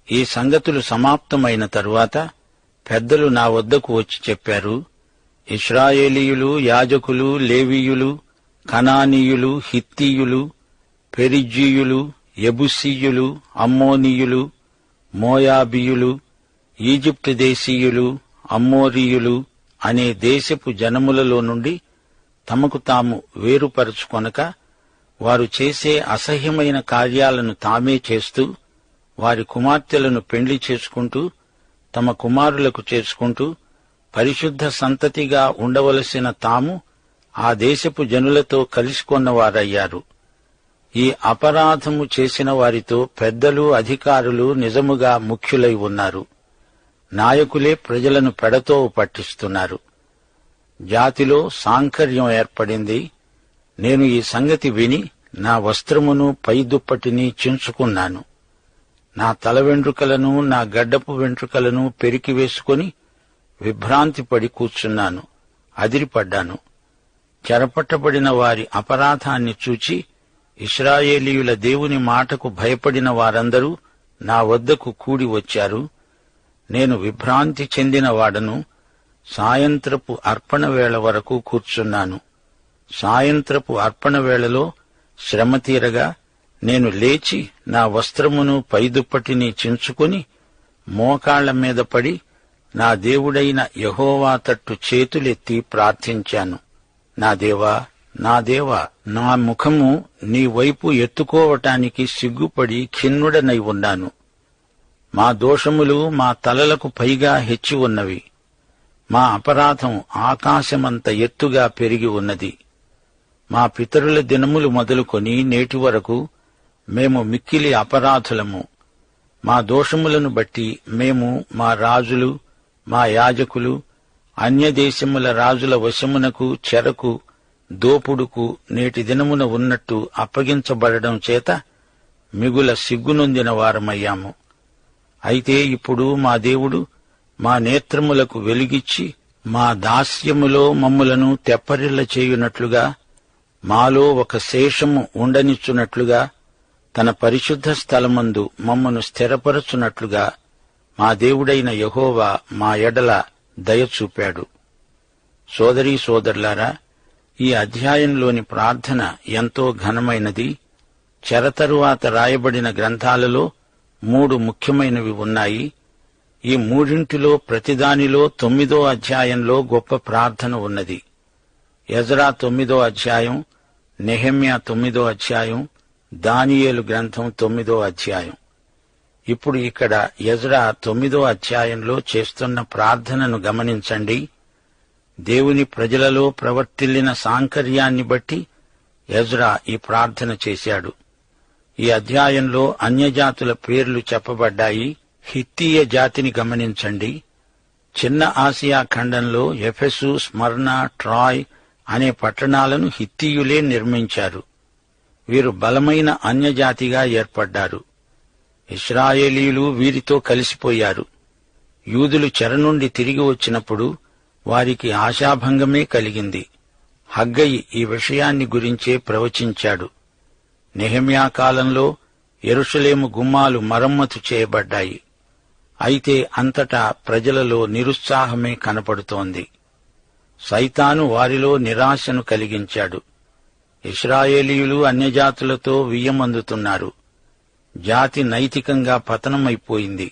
ఈ సంగతులు సమాప్తమైన తరువాత పెద్దలు నా వద్దకు వచ్చి చెప్పారు, ఇశ్రాయేలీయులు, యాజకులు, లేవీయులు, కనానీయులు, హిత్తీయులు, పెరిజ్జీయులు, యెబూసీయులు, అమ్మోనీయులు, మోయాబీయులు, ఈజిప్టు దేశీయులు, అమ్మోరీయులు అనే దేశపు జనములలో నుండి తమకు తాము వేరుపరచుకొనక వారు చేసే అసహ్యమైన కార్యాలను తామే చేస్తూ వారి కుమార్తెలను పెండ్లి చేసుకుంటూ తమ కుమారులకు చేసుకుంటూ పరిశుద్ధ సంతతిగా ఉండవలసిన తాము ఆ దేశపు జనులతో కలిసికొన్నవారయ్యారు. ఈ అపరాధము చేసిన వారితో పెద్దలు, అధికారులు నిజముగా ముఖ్యులై ఉన్నారు. నాయకులే ప్రజలను పెడతో పట్టిస్తున్నారు. జాతిలో సాంకర్యం ఏర్పడింది. నేను ఈ సంగతి విని నా వస్త్రమును పైదుప్పటిని చించుకున్నాను. నా తల వెంట్రుకలను, నా గడ్డపు వెంట్రుకలను పెరికివేసుకుని విభ్రాంతిపడి కూర్చున్నాను, అదిరిపడ్డాను. చెరపట్టబడిన వారి అపరాధాన్ని చూచి ఇశ్రాయేలీయుల దేవుని మాటకు భయపడిన వారందరూ నా వద్దకు కూడి వచ్చారు. నేను విభ్రాంతి చెందిన వాడను. సాయంత్రపు అర్పణ వేళ వరకు కూర్చున్నాను. సాయంత్రపు అర్పణ వేళలో శ్రమ తీరగా నేను లేచి నా వస్త్రమును పైదుప్పటిని చించుకుని మోకాళ్ల మీద పడి నా దేవుడైన యెహోవా తట్టు చేతులెత్తి ప్రార్థించాను. నా దేవా, నా దేవా, నా ముఖము నీ వైపు ఎత్తుకోవటానికి సిగ్గుపడి ఖిన్నుడనై ఉన్నాను. మా దోషములు మా తలలకు పైగా హెచ్చి ఉన్నవి. మా అపరాధం ఆకాశమంత ఎత్తుగా పెరిగి ఉన్నది. మా పితరుల దినములు మొదలుకొని నేటి వరకు మేము మిక్కిలి అపరాధులము. మా దోషములను బట్టి మేము మా రాజులు, మా యాజకులు, అన్యదేశముల రాజుల వశమునకు, చెరకు, దోపుడుకు నేటి దినమున ఉన్నట్టు అప్పగించబడడం చేత మిగుల సిగ్గునొందిన వారమయ్యాము. అయితే ఇప్పుడు మా దేవుడు మా నేత్రములకు వెలుగిచ్చి మా దాస్యములో మమ్ములను తెప్పరిల్ల చేయునట్లుగా, మాలో ఒక శేషము ఉండనిచ్చునట్లుగా, తన పరిశుద్ధ స్థలమందు మమ్మను స్థిరపరచునట్లుగా మా దేవుడైన యెహోవా మా ఎడల దయచూపాడు. సోదరీ సోదరులారా, ఈ అధ్యాయంలోని ప్రార్థన ఎంతో ఘనమైనది. చెరతరువాత రాయబడిన గ్రంథాలలో 3 ముఖ్యమైనవి ఉన్నాయి. ఈ మూడింటిలో ప్రతిదానిలో 9వ అధ్యాయంలో గొప్ప ప్రార్థన ఉన్నది. ఎజ్రా 9వ అధ్యాయం, నెహెమ్యా 9వ అధ్యాయం, దానియేలు గ్రంథం 9వ అధ్యాయం. ఇప్పుడు ఇక్కడ ఎజ్రా 9వ అధ్యాయంలో చేస్తున్న ప్రార్థనను గమనించండి. దేవుని ప్రజలలో ప్రవర్తిల్లిన సాంకర్యాన్ని బట్టి ఎజ్రా ఈ ప్రార్థన చేశాడు. ఈ అధ్యాయంలో అన్యజాతుల పేర్లు చెప్పబడ్డాయి. హిత్తీయ జాతిని గమనించండి. చిన్న ఆసియా ఖండంలో ఎఫెసు, స్మర్నా, ట్రాయ్ అనే పట్టణాలను హిత్తీయులే నిర్మించారు. వీరు బలమైన అన్యజాతిగా ఏర్పడ్డారు. ఇశ్రాయేలీయులు వీరితో కలిసిపోయారు. యూదులు చెర నుండి తిరిగి వచ్చినప్పుడు వారికి ఆశాభంగమే కలిగింది. హగ్గయి ఈ విషయాన్ని గురించే ప్రవచించాడు. నెహెమ్యా కాలంలో యెరూషలేము గుమ్మాలు మరమ్మతు చేయబడ్డాయి. అయితే అంతటా ప్రజలలో నిరుత్సాహమే కనపడుతోంది. సైతాను వారిలో నిరాశను కలిగించాడు. ఇశ్రాయేలీయులు అన్యజాతులతో వియ్యమందుతున్నారు. జాతి నైతికంగా పతనమైపోయింది.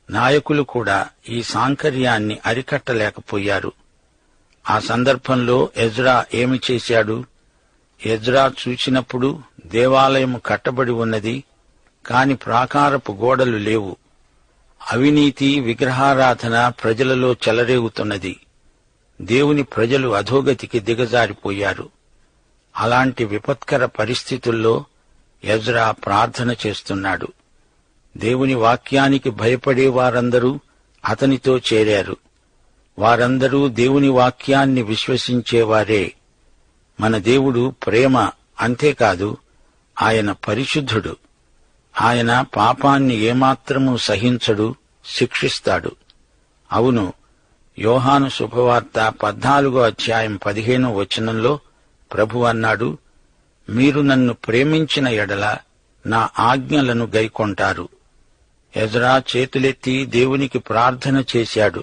నాయకులు కూడా ఈ సాంకర్యాన్ని అరికట్టలేకపోయారు. ఆ సందర్భంలో ఎజ్రా ఏమి చేశాడు? ఎజ్రా చూచినప్పుడు దేవాలయము కట్టబడి ఉన్నది, కాని ప్రాకారపు గోడలు లేవు. అవినీతి, విగ్రహారాధన ప్రజలలో చెలరేగుతున్నది. దేవుని ప్రజలు అధోగతికి దిగజారిపోయారు. అలాంటి విపత్కర పరిస్థితుల్లో ఎజ్రా ప్రార్థన చేస్తున్నాడు. దేవుని వాక్యానికి భయపడే వారందరూ అతనితో చేరారు. వారందరూ దేవుని వాక్యాన్ని విశ్వసించేవారే. మన దేవుడు ప్రేమ, అంతేకాదు ఆయన పరిశుద్ధుడు. ఆయన పాపాన్ని ఏమాత్రమూ సహించడు, శిక్షిస్తాడు. అవును, యోహాను శుభవార్త 14వ అధ్యాయం 15వ వచనంలో ప్రభు అన్నాడు, మీరు నన్ను ప్రేమించిన ఎడల నా ఆజ్ఞలను గైకొంటారు. ఎజ్రా చేతులెత్తి దేవునికి ప్రార్థన చేశాడు.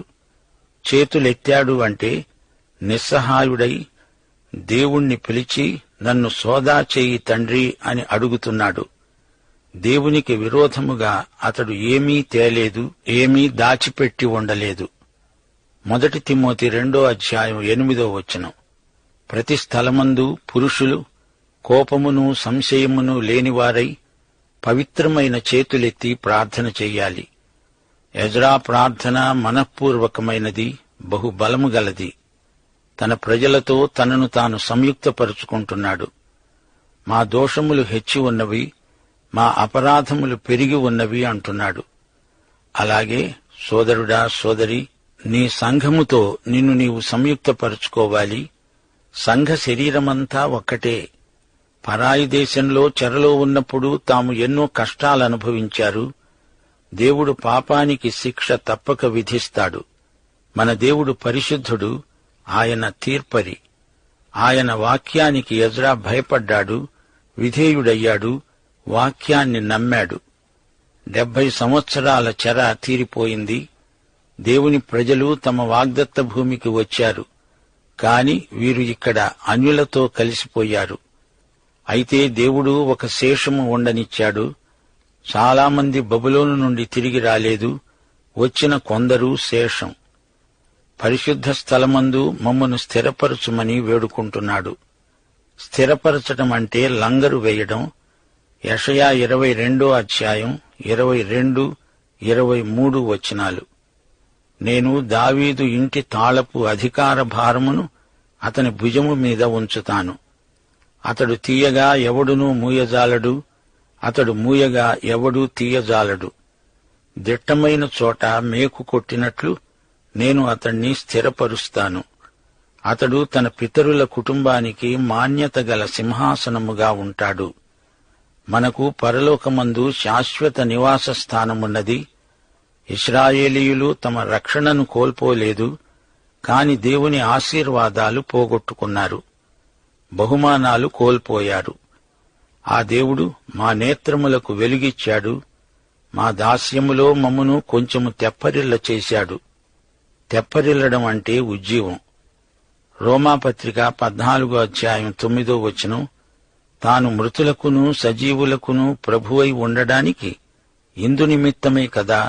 చేతులెత్తాడు అంటే నిస్సహాయుడై దేవుణ్ణి పిలిచి, నన్ను సోదా చేయి తండ్రి అని అడుగుతున్నాడు. దేవునికి విరోధముగా అతడు ఏమీ తేలేదు, ఏమీ దాచిపెట్టి ఉండలేదు. 1 తిమోతి 2:8 ప్రతి స్థలమందు పురుషులు కోపమును సంశయమును లేనివారై పవిత్రమైన చేతులెత్తి ప్రార్థన చెయ్యాలి. ఎజ్రా ప్రార్థన మనఃపూర్వకమైనది, బహుబలము గలది. తన ప్రజలతో తనను తాను సంయుక్తపరుచుకుంటున్నాడు. మా దోషములు హెచ్చి ఉన్నవి, మా అపరాధములు పెరిగి ఉన్నవి అంటున్నాడు. అలాగే సోదరుడా, సోదరి, నీ సంఘముతో నిన్ను నీవు సంయుక్తపరుచుకోవాలి. సంఘ శరీరమంతా ఒక్కటే. పరాయి దేశంలో చెరలో ఉన్నప్పుడు తాము ఎన్నో కష్టాలనుభవించారు. దేవుడు పాపానికి శిక్ష తప్పక విధిస్తాడు. మన దేవుడు పరిశుద్ధుడు, ఆయన తీర్పరి. ఆయన వాక్యానికి ఎజ్రా భయపడ్డాడు, విధేయుడయ్యాడు, వాక్యాన్ని నమ్మాడు. 70 సంవత్సరాల చెర తీరిపోయింది. దేవుని ప్రజలు తమ వాగ్దత్త భూమికి వచ్చారు. కాని వీరు ఇక్కడ అన్యులతో కలిసిపోయారు. అయితే దేవుడు ఒక శేషము ఉండనిచ్చాడు. చాలామంది బబులోను నుండి తిరిగి రాలేదు, వచ్చిన కొందరు శేషం. పరిశుద్ధ స్థలమందు మమ్మను స్థిరపరచుమని వేడుకుంటున్నాడు. స్థిరపరచటం అంటే లంగరు వేయడం. యెషయా 22:22-23 నేను దావీదు ఇంటి తాళపు అధికార భారమును అతని భుజము మీద ఉంచుతాను. అతడు తీయగా ఎవడునూ మూయజాలడు, అతడు మూయగా ఎవడూ తీయజాలడు. దిట్టమైన చోట మేకు కొట్టినట్లు నేను అతణ్ణి స్థిరపరుస్తాను. అతడు తన పితరుల కుటుంబానికి మాన్యత గల సింహాసనముగా ఉంటాడు. మనకు పరలోకమందు శాశ్వత నివాస స్థానమున్నది. ఇశ్రాయేలీయులు తమ రక్షణను కోల్పోలేదు, కాని దేవుని ఆశీర్వాదాలు పోగొట్టుకున్నారు, బహుమానాలు కోల్పోయారు. ఆ దేవుడు మా నేత్రములకు వెలుగిచ్చాడు, మా దాస్యములో మమ్మును కొంచెము తెప్పరిల్ల చేశాడు. తెప్పరిల్లడం అంటే ఉజ్జీవం. రోమాపత్రిక 14:9 తాను మృతులకును సజీవులకును ప్రభువై ఉండడానికి ఇందు నిమిత్తమే కదా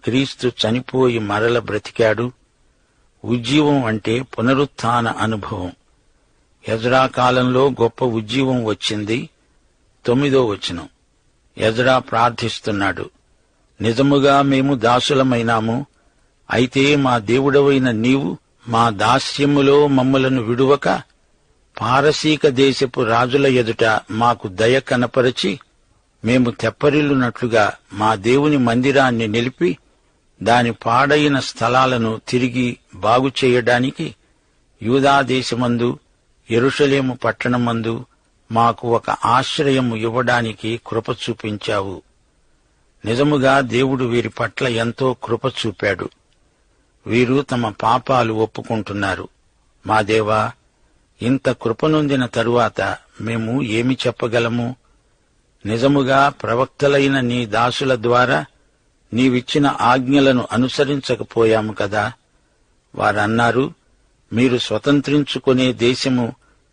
క్రీస్తు చనిపోయి మరల బ్రతికాడు. ఉజ్జీవం అంటే పునరుత్థాన అనుభవం. ఎజ్రా కాలంలో గొప్ప ఉజ్జీవం వచ్చింది. 9 ఎజ్రా ప్రార్థిస్తున్నాడు, నిజముగా మేము దాసులమైనాము. అయితే మా దేవుడవైన నీవు మా దాస్యములో మమ్మలను విడువక పారసీక దేశపు రాజుల ఎదుట మాకు దయ కనపరచి, మేము తెప్పరిల్లునట్లుగా మా దేవుని మందిరాన్ని నిలిపి దాని పాడైన స్థలాలను తిరిగి బాగుచేయడానికి యూదాదేశమందు యెరూషలేము పట్టణమందు మాకు ఒక ఆశ్రయము ఇవ్వడానికి కృప చూపించావు. నిజముగా దేవుడు వీరి పట్ల ఎంతో కృప చూపాడు. వీరు తమ పాపాలు ఒప్పుకుంటున్నారు. మా దేవా, ఇంత కృపనొందిన తరువాత మేము ఏమి చెప్పగలము? నిజముగా ప్రవక్తలైన నీ దాసుల ద్వారా నీవిచ్చిన ఆజ్ఞలను అనుసరించకపోయాము కదా. వారన్నారు, మీరు స్వతంత్రించుకునే దేశము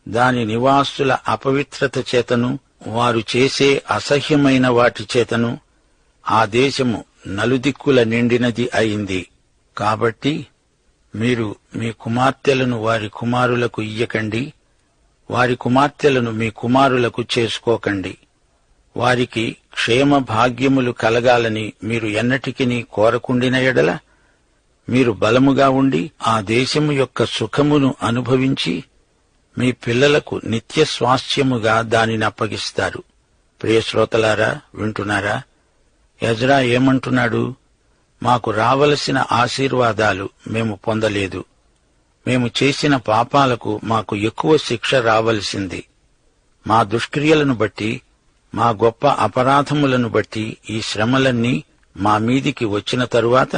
దాని నివాసుల అపవిత్రత చేతను వారు చేసే అసహ్యమైన వాటి చేతను ఆ దేశము నలుదిక్కుల నిండినది అయింది. కాబట్టి మీరు మీ కుమార్తెలను వారి కుమారులకు ఇయ్యకండి, వారి కుమార్తెలను మీ కుమారులకు చేసుకోకండి. వారికి క్షేమ భాగ్యములు కలగాలని మీరు ఎన్నటికినీ కోరకుండిన ఎడల మీరు బలముగా ఉండి ఆ దేశము యొక్క సుఖమును అనుభవించి మీ పిల్లలకు నిత్య స్వాస్థ్యముగా దానిని అప్పగిస్తారు. ప్రియశ్రోతలారా, వింటున్నారా? ఎజ్రా ఏమంటున్నాడు? మాకు రావలసిన ఆశీర్వాదాలు మేము పొందలేదు. మేము చేసిన పాపాలకు మాకు ఎక్కువ శిక్ష రావలసింది. మా దుష్క్రియలను బట్టి, మా గొప్ప అపరాధములను బట్టి ఈ శ్రమలన్నీ మా మీదికి వచ్చిన తరువాత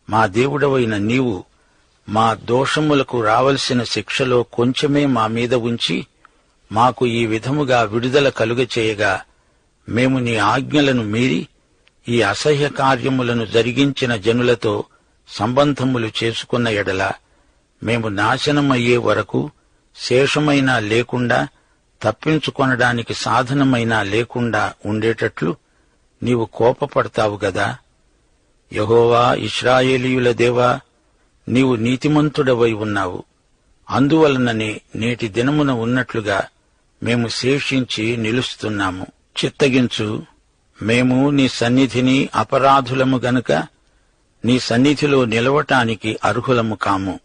మా దేవుడవైన నీవు మా దోషములకు రావలసిన శిక్షలో కొంచెమే మా మీద ఉంచి మాకు ఈ విధముగా విడుదల కలుగచేయగా మేము నీ ఆజ్ఞలను మీరి ఈ అసహ్య కార్యములను జరిగించిన జనులతో సంబంధములు చేసుకున్న ఎడల మేము నాశనమయ్యే వరకు శేషమైనా లేకుండా తప్పించుకొనడానికి సాధనమైనా లేకుండా ఉండేటట్లు నీవు కోపపడతావు గదా. యెహోవా, ఇశ్రాయేలీయుల దేవా, నీవు నీతిమంతుడవై ఉన్నావు. అందువలననే నేటి దినమున ఉన్నట్లుగా మేము శేషించి నిలుస్తున్నాము. చిత్తగించు, మేము నీ సన్నిధిని అపరాధులము గనుక నీ సన్నిధిలో నిలవటానికి అర్హులము కాము.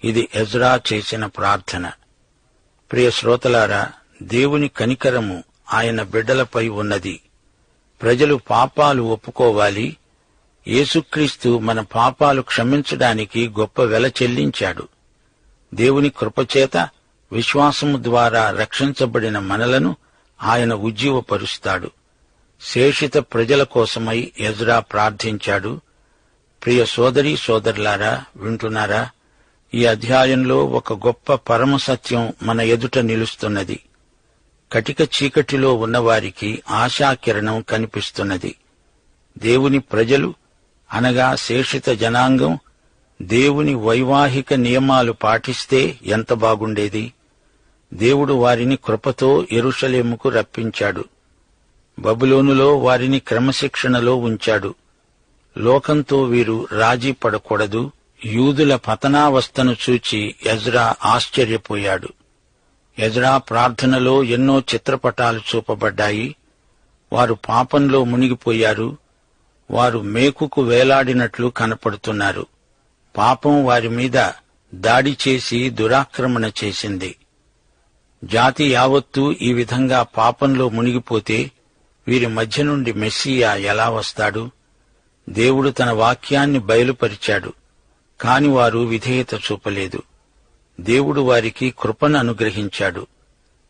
ఇది ఎజ్రా చేసిన ప్రార్థన. ప్రియ శ్రోతలారా, దేవుని కనికరము ఆయన బిడ్డలపై ఉన్నది. ప్రజలు పాపాలు ఒప్పుకోవాలి. యేసుక్రీస్తు మన పాపాలు క్షమించడానికి గొప్ప వెల చెల్లించాడు. దేవుని కృపచేత విశ్వాసము ద్వారా రక్షించబడిన మనలను ఆయన ఉజ్జీవపరుస్తాడు. శేషిత ప్రజల కోసమై ఎజ్రా ప్రార్థించాడు. ప్రియ సోదరీ సోదరులారా, వింటున్నారా? ఈ అధ్యాయంలో ఒక గొప్ప పరమసత్యం మన ఎదుట నిలుస్తున్నది. కటిక చీకటిలో ఉన్నవారికి ఆశాకిరణం కనిపిస్తున్నది. దేవుని ప్రజలు అనగా శేషిత జనాంగం దేవుని వైవాహిక నియమాలు పాటిస్తే ఎంత బాగుండేది. దేవుడు వారిని కృపతో యెరూషలేముకు రప్పించాడు. బబులోనులో వారిని క్రమశిక్షణలో ఉంచాడు. లోకంతో వీరు రాజీ పడకూడదు. యూదుల పతనావస్థను చూచి ఎజ్రా ఆశ్చర్యపోయాడు. ఎజ్రా ప్రార్థనలో ఎన్నో చిత్రపటాలు చూపబడ్డాయి. వారు పాపంలో మునిగిపోయారు. వారు మేకుకు వేలాడినట్లు కనపడుతున్నారు. పాపం వారి మీద దాడి చేసి దురాక్రమణ చేసింది. జాతి యావత్తూ ఈ విధంగా పాపంలో మునిగిపోతే వీరి మధ్య నుండి మెస్సియా ఎలా వస్తాడు? దేవుడు తన వాక్యాన్ని బయలుపరిచాడు, కాని వారు విధేయత చూపలేదు. దేవుడు వారికి కృపను అనుగ్రహించాడు.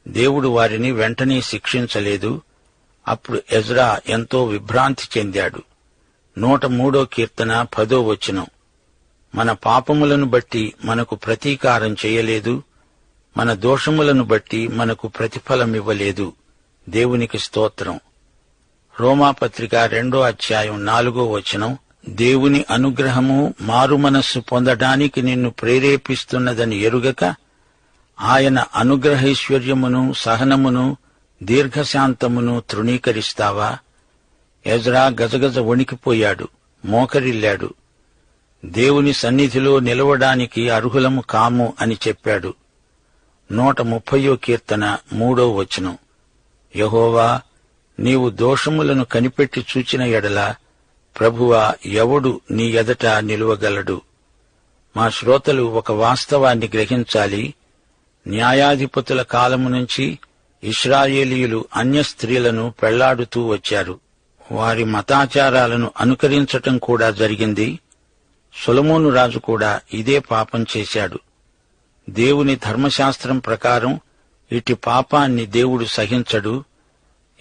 దేవుడు వారిని వెంటనే శిక్షించలేదు. అప్పుడు ఎజ్రా ఎంతో విభ్రాంతి చెందాడు. 103వ కీర్తన 10వ వచనం, మన పాపములను బట్టి మనకు ప్రతీకారం చేయలేదు, మన దోషములను బట్టి మనకు ప్రతిఫలమివ్వలేదు. దేవునికి స్తోత్రం. రోమాపత్రిక 2వ అధ్యాయం 4వ వచనం, దేవుని అనుగ్రహము మారుమనస్సు పొందడానికి నిన్ను ప్రేరేపిస్తున్నదని ఎరుగక ఆయన అనుగ్రహైశ్వర్యమును సహనమును దీర్ఘశాంతమును తృణీకరిస్తావా? ఎజ్రా గజగజ వణికిపోయాడు, మోకరిల్లాడు. దేవుని సన్నిధిలో నిలవడానికి అర్హులము కాము అని చెప్పాడు. 130వ కీర్తన 3వ వచనం, యెహోవా, నీవు దోషములను కనిపెట్టి చూచిన ఎడల ప్రభువా, ఎవడు నీ ఎదట నిలువగలడు? మా శ్రోతలు ఒక వాస్తవాన్ని గ్రహించాలి. న్యాయాధిపతుల కాలము నుంచి ఇశ్రాయేలీయులు అన్య స్త్రీలను పెళ్లాడుతూ వచ్చారు. వారి మతాచారాలను అనుకరించటం కూడా జరిగింది. సొలొమోను రాజు కూడా ఇదే పాపం చేశాడు. దేవుని ధర్మశాస్త్రం ప్రకారం ఇటు పాపాన్ని దేవుడు సహించడు.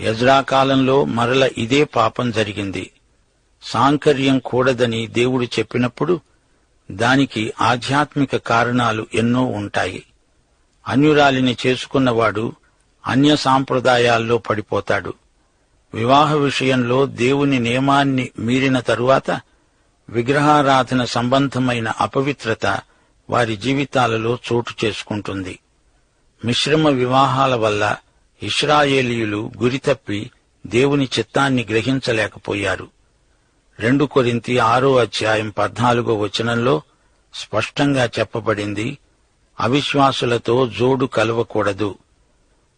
ఎజ్రా కాలంలో మరల ఇదే పాపం జరిగింది. సాంకర్యం కూడదని దేవుడు చెప్పినప్పుడు దానికి ఆధ్యాత్మిక కారణాలు ఎన్నో ఉంటాయి. అన్యురాలిని చేసుకున్నవాడు అన్య సాంప్రదాయాల్లో పడిపోతాడు. వివాహ విషయంలో దేవుని నియమాన్ని మీరిన తరువాత విగ్రహారాధన సంబంధమైన అపవిత్రత వారి జీవితాలలో చోటు చేసుకుంటుంది. మిశ్రమ వివాహాల వల్ల ఇశ్రాయేలీయులు గురితప్పి దేవుని చిత్తాన్ని గ్రహించలేకపోయారు. 2 కొరింథీ 6వ అధ్యాయం 14వ వచనంలో స్పష్టంగా చెప్పబడింది, అవిశ్వాసులతో జోడు కలవకూడదు.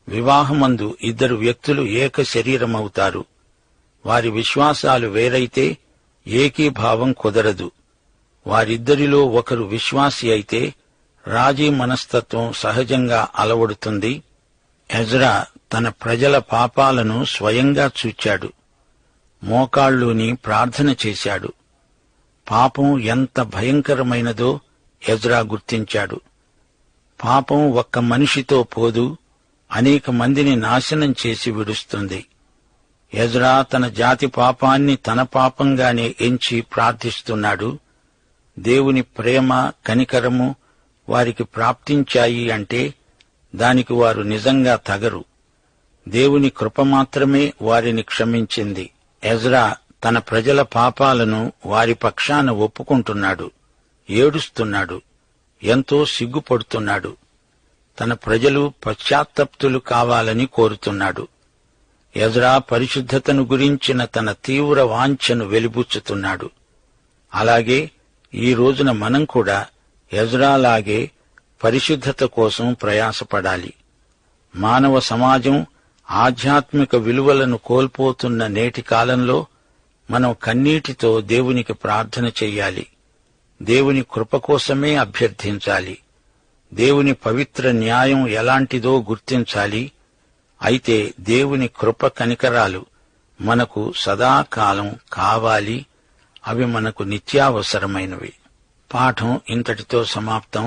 వివాహమందు 2 వ్యక్తులు ఏక శరీరమవుతారు. వారి విశ్వాసాలు వేరైతే ఏకీభావం కుదరదు. వారిద్దరిలో ఒకరు విశ్వాసి అయితే రాజీ మనస్తత్వం సహజంగా అలవడుతుంది. ఎజ్రా తన ప్రజల పాపాలను స్వయంగా చూచాడు. మోకాళ్ళూని ప్రార్థన చేశాడు. పాపం ఎంత భయంకరమైనదో ఎజ్రా గుర్తించాడు. పాపం ఒక్క మనిషితో పోదు, అనేక మందిని నాశనం చేసి విడుస్తుంది. ఎజ్రా తన జాతి పాపాన్ని తన పాపంగానే ఎంచి ప్రార్థిస్తున్నాడు. దేవుని ప్రేమ కనికరము వారికి ప్రాప్తించాయి అంటే దానికి వారు నిజంగా తగరు. దేవుని కృప మాత్రమే వారిని క్షమించింది. ఎజ్రా తన ప్రజల పాపాలను వారి పక్షాన ఒప్పుకుంటున్నాడు, ఏడుస్తున్నాడు, ఎంతో సిగ్గుపడుతున్నాడు. తన ప్రజలు పశ్చాత్తప్తులు కావాలని కోరుతున్నాడు. ఎజ్రా పరిశుద్ధతను గురించిన తన తీవ్ర వాంఛను వెలిబుచ్చుతున్నాడు. అలాగే ఈ రోజున మనం కూడా ఎజ్రాలాగే పరిశుద్ధత కోసం ప్రయాసపడాలి. మానవ సమాజం ఆధ్యాత్మిక విలువలను కోల్పోతున్న నేటి కాలంలో మనం కన్నీటితో దేవునికి ప్రార్థన చెయ్యాలి. దేవుని కృప కోసమే అభ్యర్థించాలి. దేవుని పవిత్ర న్యాయం ఎలాంటిదో గుర్తించాలి. అయితే దేవుని కృప కనికరాలు మనకు సదాకాలం కావాలి. అవి మనకు నిత్యావసరమైనవి. పాఠం ఇంతటితో సమాప్తం.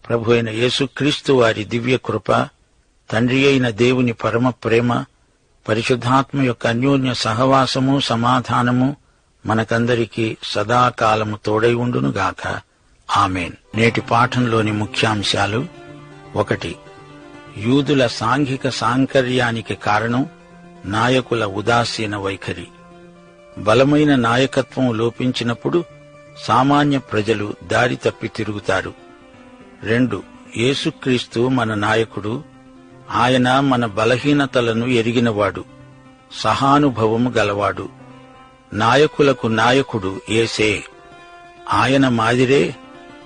ప్రభు అయిన యేసుక్రీస్తు వారి దివ్య కృప, తండ్రి అయిన దేవుని పరమ ప్రేమ, పరిశుద్ధాత్మ యొక్క అన్యోన్య సహవాసము, సమాధానము మనకందరికీ సదాకాలము తోడై ఉండునుగాక. ఆమేన్. నేటి పాఠంలోని ముఖ్యాంశాలు: 1. యూదుల సాంఘిక సాంకర్యానికి కారణం నాయకుల ఉదాసీన వైఖరి. బలమైన నాయకత్వం లోపించినప్పుడు సామాన్య ప్రజలు దారి తప్పి తిరుగుతారు. 2. యేసుక్రీస్తు మన నాయకుడు. ఆయన మన బలహీనతలను ఎరిగినవాడు, సహానుభవము గలవాడు. నాయకులకు నాయకుడు యేసే. ఆయన మాదిరే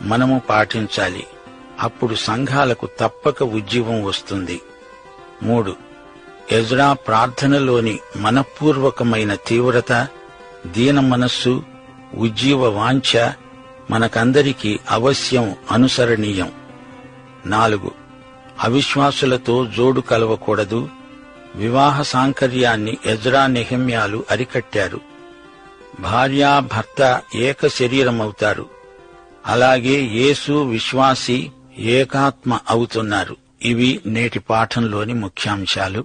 మనము పాటించాలి. అప్పుడు సంఘాలకు తప్పక ఉజ్జీవం వస్తుంది. 3. ఎజ్రా ప్రార్థనలోని మనఃపూర్వకమైన తీవ్రత, దీన మనస్సు, ఉజ్జీవ వాంఛ మనకందరికీ అవశ్యం అనుసరణీయం. 4. అవిశ్వాసులతో జోడు కలవకూడదు. వివాహ సాంకర్యాన్ని ఎజ్రా నెహెమ్యాలు అరికట్టారు. భార్యాభర్త ఏక శరీరమవుతారు. అలాగే యేసు విశ్వాసి ఏకాత్మ అవుతున్నారు. ఇవి నేటి పాఠంలోని ముఖ్యాంశాలు.